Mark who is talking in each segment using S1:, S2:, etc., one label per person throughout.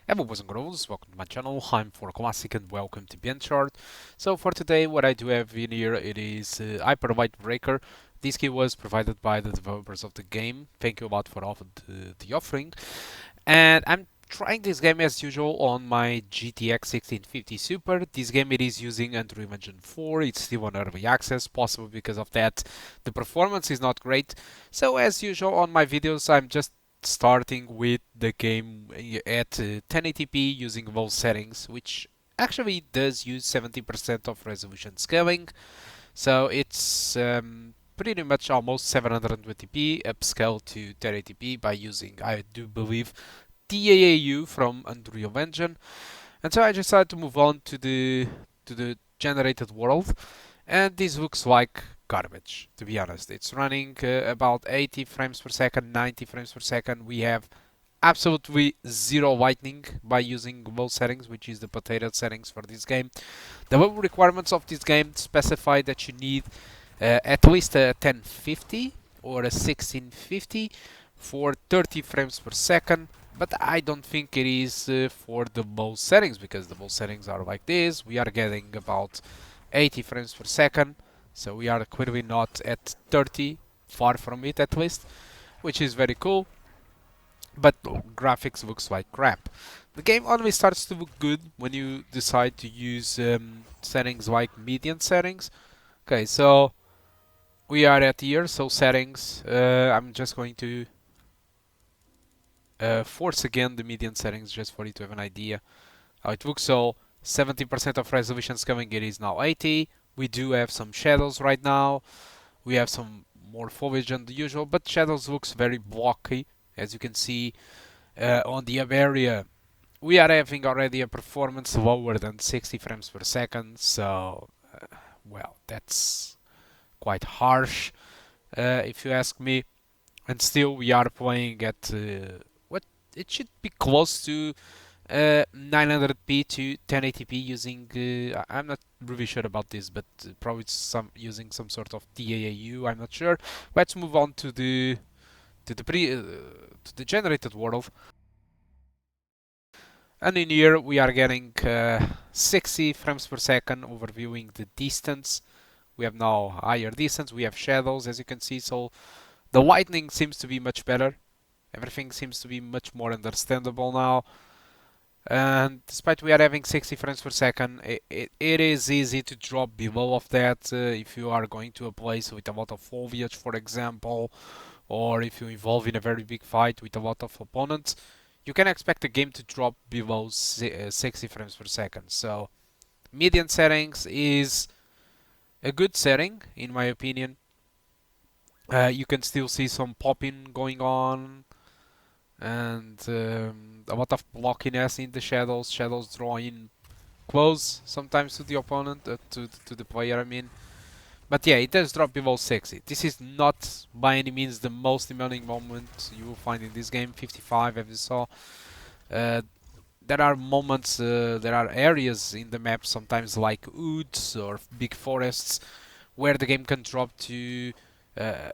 S1: Hello boys and girls, welcome to my channel. I'm For Classic and welcome to BenchART. So for today what I do have in here, it is Hyperbyte Breaker. This key was provided by the developers of the game. Thank you a lot for the offering. And I'm trying this game as usual on my GTX 1650 Super. This game it is using Unreal Engine 4. It's still on early access, possibly because of that the performance is not great. So as usual on my videos I'm just starting with the game at 1080p using those settings, which actually does use 70% of resolution scaling. So it's pretty much almost 720p upscale to 1080p by using, I do believe, TAAU from Unreal Engine. And so I decided to move on to the generated world, and this looks like garbage, to be honest. It's running about 80 frames per second, 90 frames per second. We have absolutely zero lightning by using those settings, which is the potato settings for this game. The level requirements of this game specify that you need at least a 1050 or a 1650 for 30 frames per second, but I don't think it is for the most settings, because the most settings are like this. We are getting about 80 frames per second, so we are clearly not at 30, far from it at least, which is very cool, but graphics looks like crap. The game only starts to look good when you decide to use settings like median settings. Okay, so we are at here, so settings, I'm just going to force again the median settings just for you to have an idea how it looks. So 70% of resolution scaling, it is now 80. We do have some shadows right now. We have some more foliage than the usual, but shadows looks very blocky. As you can see on the hub area, we are having already a performance lower than 60 frames per second. So, well, that's quite harsh, if you ask me. And still, we are playing at what it should be close to 900p to 1080p using. I'm not really sure about this, but probably some using some sort of DAAU. I'm not sure. Let's move on to the to the generated world. And in here we are getting 60 frames per second, overviewing the distance. We have now higher distance. We have shadows, as you can see. So the lightning seems to be much better. Everything seems to be much more understandable now. And despite we are having 60 frames per second, it is easy to drop below of that if you are going to a place with a lot of foliage, for example, or if you involve in a very big fight with a lot of opponents. You can expect the game to drop below 60 frames per second. So median settings is a good setting, in my opinion. You can still see some popping going on, and a lot of blockiness in the shadows. Shadows drawing close sometimes to the opponent, to the player, I mean. But yeah, it does drop below 60. This is not by any means the most demanding moment you will find in this game. 55, as you saw. Uh, there are moments, there are areas in the map, sometimes like woods or big forests, where the game can drop to a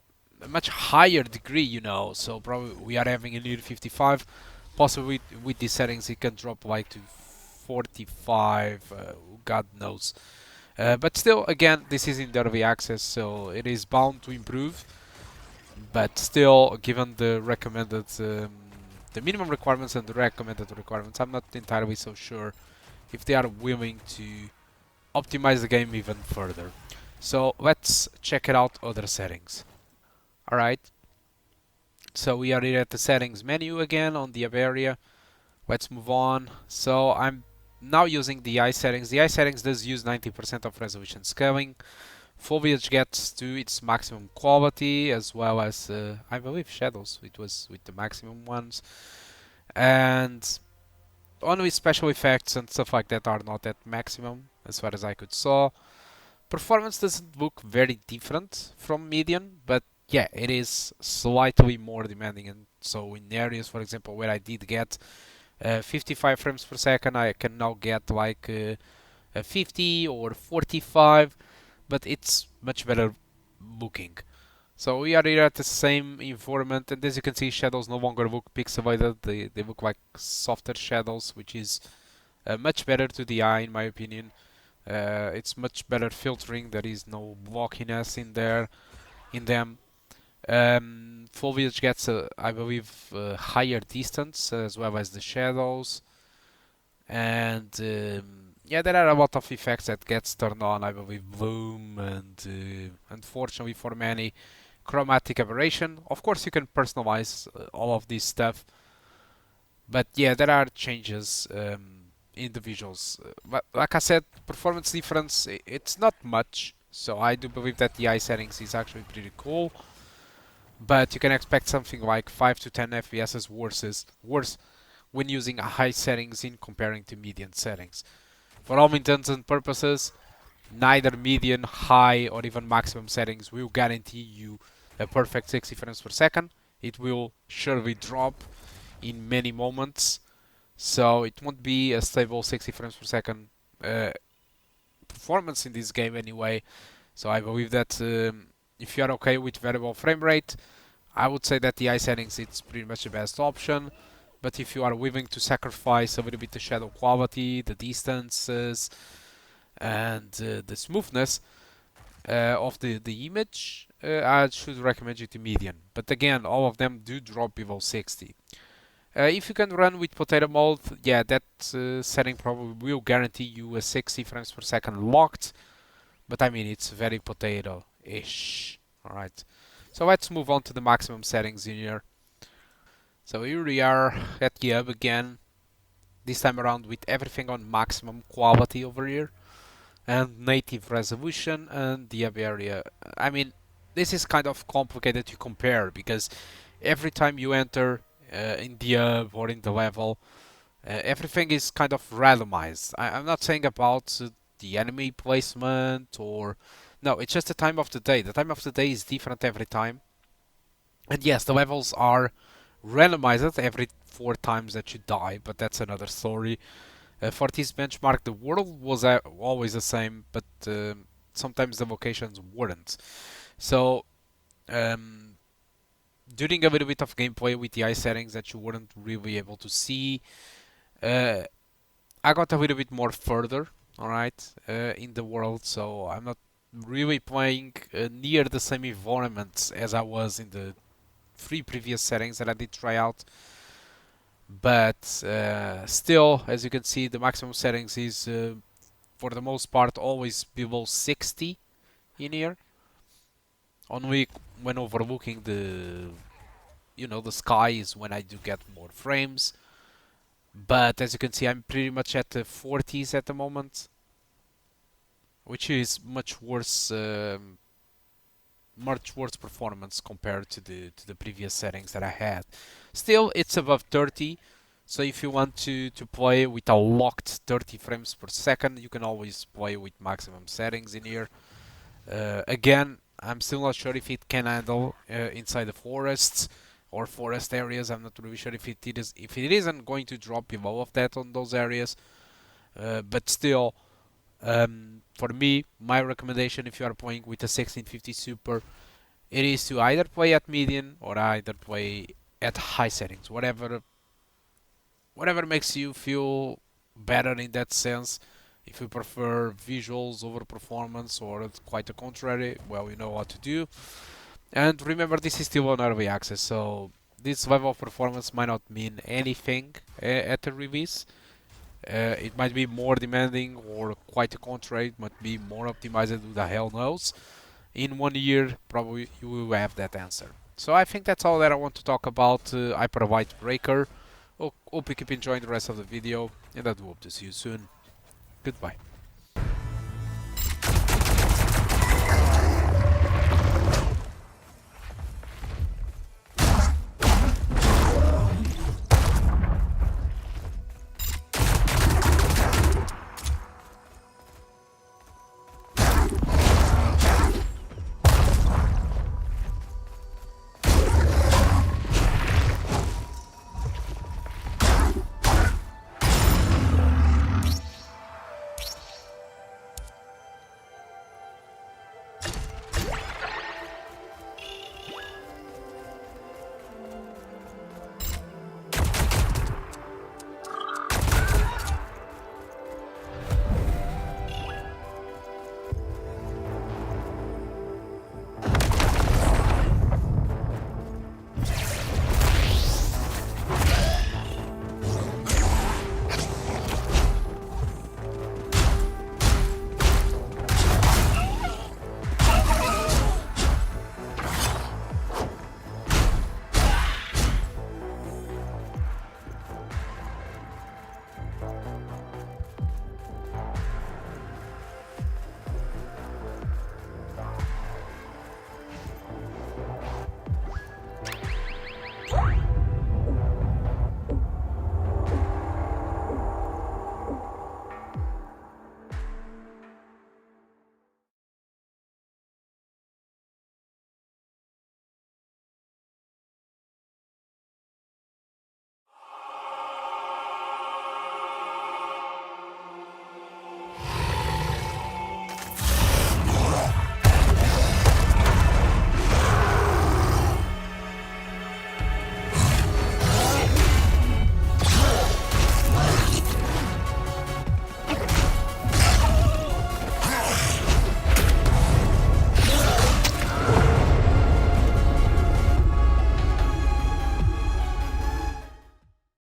S1: much higher degree, you know. So probably we are having a near 55. Possibly with these settings it can drop like to 45, God knows. But still, again, this is in early access, so it is bound to improve. But still, given the recommended, the minimum requirements and the recommended requirements, I'm not entirely so sure if they are willing to optimize the game even further. So let's check it out, other settings. Alright, so we are here at the settings menu again on the area. Let's move on. So I'm now using the eye settings. The eye settings does use 90% of resolution scaling. Foliage gets to its maximum quality, as well as I believe shadows, it was with the maximum ones. And only special effects and stuff like that are not at maximum, as far as I could saw. Performance doesn't look very different from median, but yeah, it is slightly more demanding. And so in areas, for example, where I did get 55 frames per second, I can now get like 50 or 45, but it's much better looking. So we are here at the same environment, and as you can see, shadows no longer look pixelated. They look like softer shadows, which is much better to the eye, in my opinion. It's much better filtering. There is no blockiness in there, in them. Foliage gets, I believe, higher distance as well as the shadows, and yeah, there are a lot of effects that gets turned on. I believe bloom and unfortunately for many, chromatic aberration. Of course, you can personalize all of this stuff, but yeah, there are changes in the visuals. But like I said, performance difference, it's not much. So I do believe that the eye settings is actually pretty cool. But you can expect something like 5 to 10 FPS worse when using high settings in comparing to median settings. For all intents and purposes, neither median, high, or even maximum settings will guarantee you a perfect 60 frames per second. It will surely drop in many moments, so it won't be a stable 60 frames per second performance in this game anyway. So I believe that if you are okay with variable frame rate, I would say that the eye settings it's pretty much the best option. But if you are willing to sacrifice a little bit the shadow quality, the distances, and the smoothness of the image, I should recommend you to median. But again, all of them do drop below 60. If you can run with potato mode, yeah, that setting probably will guarantee you a 60 frames per second locked. But I mean, it's very potato-ish. Alright. So let's move on to the maximum settings in here. So here we are at the hub again. This time around with everything on maximum quality over here. And native resolution and the hub area. I mean, this is kind of complicated to compare because every time you enter in the hub or in the level, everything is kind of randomized. I'm not saying about the enemy placement or... No, it's just the time of the day. The time of the day is different every time. And yes, the levels are randomized every 4 times that you die, but that's another story. For this benchmark, the world was always the same, but sometimes the locations weren't. So, doing a little bit of gameplay with the eye settings that you weren't really able to see, I got a little bit more further, alright, in the world, so I'm not really playing near the same environments as I was in the 3 previous settings that I did try out. But still, as you can see, the maximum settings is for the most part always below 60 in here. Only when overlooking the the sky is when I do get more frames. But as you can see, I'm pretty much at the 40s at the moment, which is much worse performance compared to the previous settings that I had. Still, it's above 30. So if you want to play with a locked 30 frames per second, you can always play with maximum settings in here. Again, I'm still not sure if it can handle inside the forests or forest areas. I'm not really sure if it isn't going to drop below of that on those areas. But still, for me, my recommendation if you are playing with a 1650 Super, it is to either play at median or either play at high settings, whatever makes you feel better in that sense. If you prefer visuals over performance or quite the contrary, well, you know what to do. And remember, this is still on early access, so this level of performance might not mean anything at the release. It might be more demanding or quite the contrary, it might be more optimized, who the hell knows. In 1 year, probably you will have that answer. So I think that's all that I want to talk about Hyperlight Breaker. Hope you keep enjoying the rest of the video, and I do hope to see you soon. Goodbye.